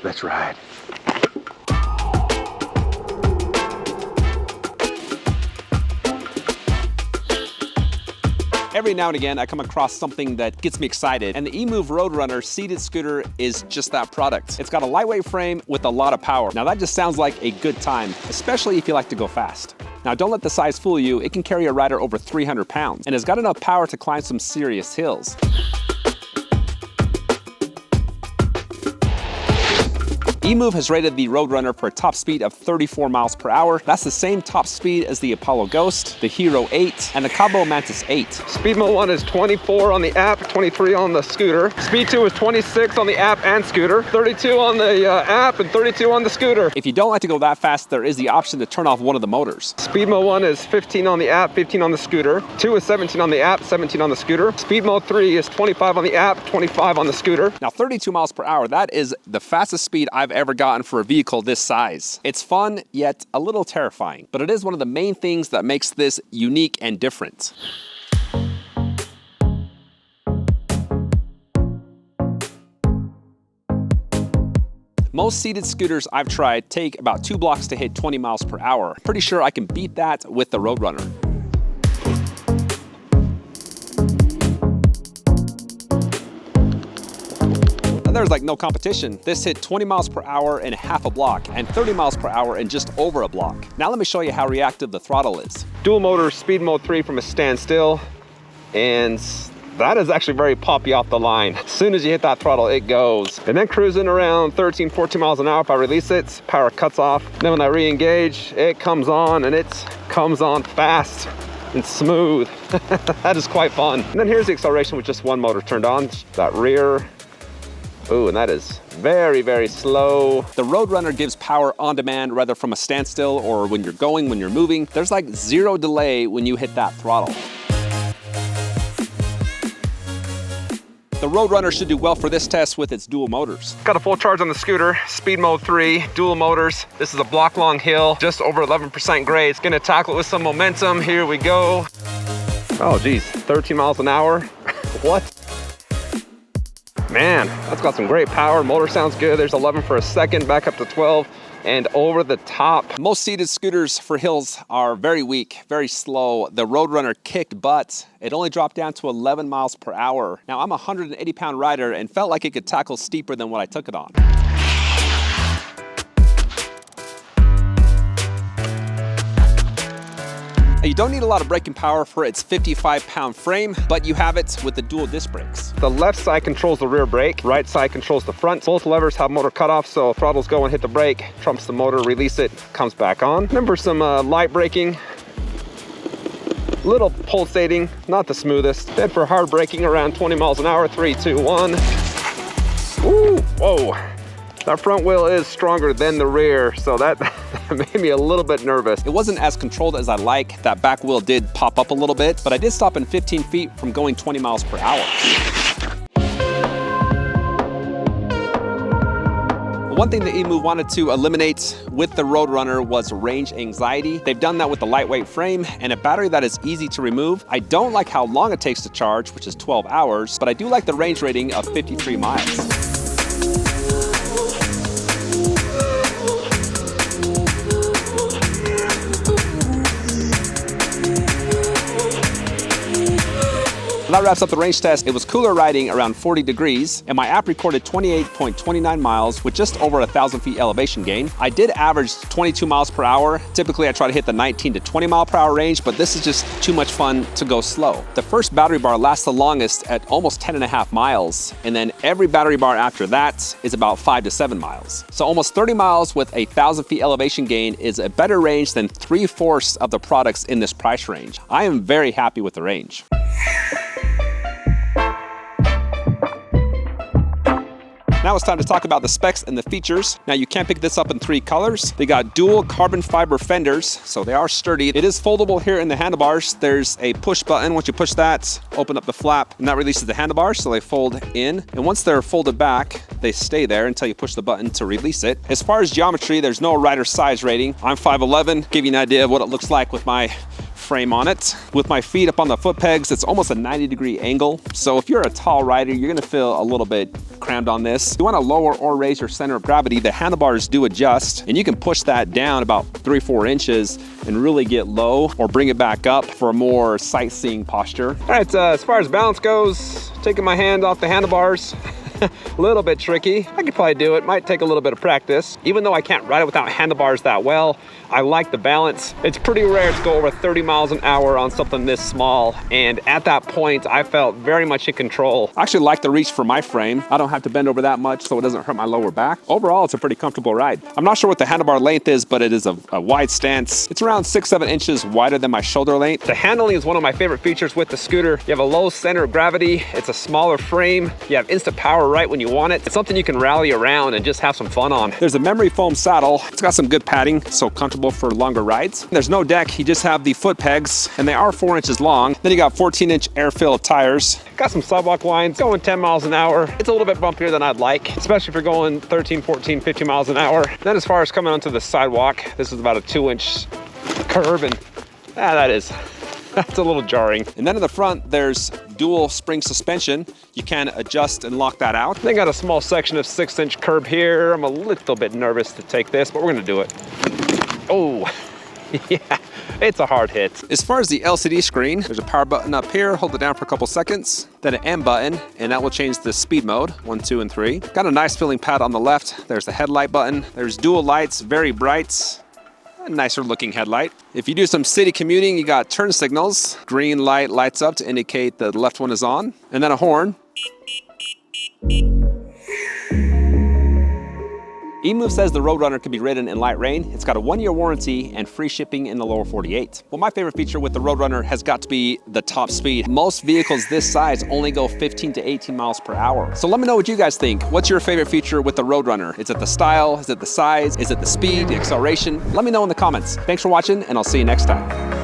Let's ride. Every now and again, I come across something that gets me excited, and the Emove RoadRunner seated scooter is just that product. It's got a lightweight frame with a lot of power. Now that just sounds like a good time, especially if you like to go fast. Now don't let the size fool you, it can carry a rider over 300 pounds, and has got enough power to climb some serious hills. Emove has rated the RoadRunner for a top speed of 34 miles per hour. That's the same top speed as the Apollo Ghost, the Hero 8, and the Cabo Mantis 8. Speed mode 1 is 24 on the app, 23 on the scooter. Speed 2 is 26 on the app and scooter, 32 on the app and 32 on the scooter. If you don't like to go that fast, there is the option to turn off one of the motors. Speed mode 1 is 15 on the app, 15 on the scooter. 2 is 17 on the app, 17 on the scooter. Speed mode 3 is 25 on the app, 25 on the scooter. Now 32 miles per hour, that is the fastest speed I've ever gotten for a vehicle this size. It's fun, yet a little terrifying, but it is one of the main things that makes this unique and different. Most seated scooters I've tried take about 2 blocks to hit 20 miles per hour. Pretty sure I can beat that with the RoadRunner. There's like no competition. This hit 20 miles per hour in half a block and 30 miles per hour in just over a block. Now let me show you how reactive the throttle is. Dual motor, speed mode 3 from a standstill, and that is actually very poppy off the line. As soon as you hit that throttle, it goes. And then cruising around 13, 14 miles an hour, if I release it, power cuts off. Then when I re-engage, it comes on, and it comes on fast and smooth. That is quite fun. And then here's the acceleration with just one motor turned on, that rear. Ooh, and that is very, very slow. The RoadRunner gives power on demand, whether from a standstill or when you're going, when you're moving. There's like zero delay when you hit that throttle. The RoadRunner should do well for this test with its dual motors. Got a full charge on the scooter, speed mode 3, dual motors. This is a block long hill, just over 11% grade. It's gonna tackle it with some momentum. Here we go. Oh geez, 13 miles an hour. What? Man, that's got some great power. Motor sounds good. There's 11 for a second, back up to 12, and over the top. Most seated scooters for hills are very weak, very slow. The RoadRunner kicked butt. It only dropped down to 11 miles per hour. Now, I'm a 180-pound rider and felt like it could tackle steeper than what I took it on. You don't need a lot of braking power for its 55-pound frame, but you have it with the dual disc brakes. The left side controls the rear brake, right side controls the front. Both levers have motor cutoff, so throttles go and hit the brake, trumps the motor, release it, comes back on. Remember some light braking, little pulsating, not the smoothest. Then for hard braking around 20 miles an hour, 3, 2, 1. Ooh, whoa. That front wheel is stronger than the rear, so that made me a little bit nervous. It wasn't as controlled as I like. That back wheel did pop up a little bit, but I did stop in 15 feet from going 20 miles per hour. One thing that Emove wanted to eliminate with the RoadRunner was range anxiety. They've done that with the lightweight frame and a battery that is easy to remove. I don't like how long it takes to charge, which is 12 hours, but I do like the range rating of 53 miles. That wraps up the range test. It was cooler riding around 40 degrees, and my app recorded 28.29 miles with just over 1,000 feet elevation gain. I did average 22 miles per hour. Typically, I try to hit the 19 to 20 mile per hour range, but this is just too much fun to go slow. The first battery bar lasts the longest at almost 10.5 miles, and then every battery bar after that is about 5 to 7 miles. So almost 30 miles with 1,000 feet elevation gain is a better range than 3/4 of the products in this price range. I am very happy with the range. Now it's time to talk about the specs and the features. Now you can pick this up in 3 colors. They got dual carbon fiber fenders, so they are sturdy. It is foldable here in the handlebars. There's a push button. Once you push that, open up the flap, and that releases the handlebars, so they fold in. And once they're folded back, they stay there until you push the button to release it. As far as geometry, there's no rider size rating. I'm 5'11", give you an idea of what it looks like with my frame on it. With my feet up on the foot pegs, it's almost a 90-degree angle. So if you're a tall rider, you're gonna feel a little bit crammed on this. If you wanna lower or raise your center of gravity, the handlebars do adjust, and you can push that down about 3-4 inches and really get low or bring it back up for a more sightseeing posture. All right, as far as balance goes, taking my hand off the handlebars, a little bit tricky. I could probably do it. Might take a little bit of practice. Even though I can't ride it without handlebars that well, I like the balance. It's pretty rare to go over 30 miles an hour on something this small, and at that point I felt very much in control. I actually like the reach for my frame. I don't have to bend over that much, so it doesn't hurt my lower back. Overall, it's a pretty comfortable ride. I'm not sure what the handlebar length is, but it is a wide stance. It's around 6-7 inches wider than my shoulder length. The handling is one of my favorite features with the scooter. You have a low center of gravity. It's a smaller frame. You have instant power right when you want it. It's something you can rally around and just have some fun on. There's a memory foam saddle. It's got some good padding, so comfortable for longer rides. There's no deck. You just have the foot pegs, and they are 4 inches long. Then you got 14-inch air-filled tires. Got some sidewalk lines, going 10 miles an hour. It's a little bit bumpier than I'd like, especially if you're going 13, 14, 15 miles an hour. Then as far as coming onto the sidewalk, this is about a 2-inch curve, and that's a little jarring. And then in the front, there's dual spring suspension. You can adjust and lock that out. They got a small section of 6-inch curb here. I'm a little bit nervous to take this, but we're gonna do it. Oh, yeah, it's a hard hit. As far as the LCD screen, there's a power button up here. Hold it down for a couple seconds. Then an M button, and that will change the speed mode, 1, 2, and 3. Got a nice filling pad on the left. There's the headlight button. There's dual lights, very bright. A nicer looking headlight. If you do some city commuting, you got turn signals. Green light lights up to indicate that the left one is on. And then a horn. Emove says the RoadRunner can be ridden in light rain. It's got a 1-year warranty and free shipping in the lower 48. Well, my favorite feature with the RoadRunner has got to be the top speed. Most vehicles this size only go 15 to 18 miles per hour. So let me know what you guys think. What's your favorite feature with the RoadRunner? Is it the style? Is it the size? Is it the speed, the acceleration? Let me know in the comments. Thanks for watching, and I'll see you next time.